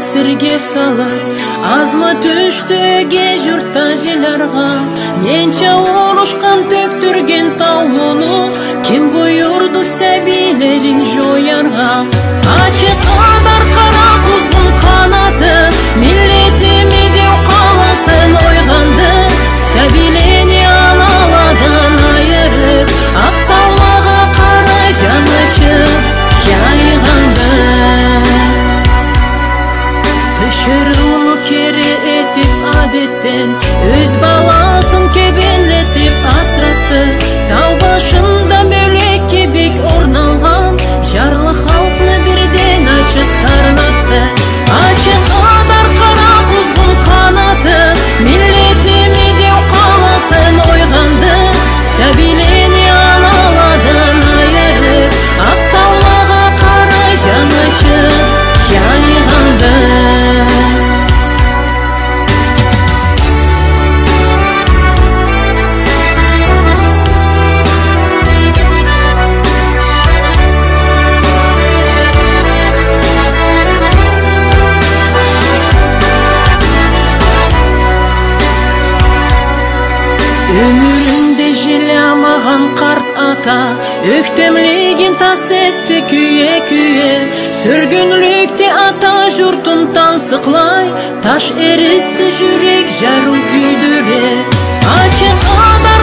тесирге салат. Азмы түштөге журтта желарга, ненче урушкан төктүрген таулуну, ким буйурду сәбилерин жоярга. Ачык адар кара куздун канаты, миллетими деу каласын ойганды, сәбилени аналадан айырып, ак таулага кара жанычы жайганды. Пышырууну кери этип адеттен, өз баласын кебелетип асратты. Тау башында мөлек кебек орун алган, жарлы халкны бирден ачы сарнатты. Ачык адар кара куздун канаты, миллетими деу каласын ойганды, сәбилени аналадан айырып, ак таулага кара жанычы жайганды. Ömüründe jilamagан карт ата, өктемлигин тас этти күйе-күйе. Сөргүнлүктө ата журтун тансыклай, таш эритти жүрек жарым күйдүрө. Ачык адар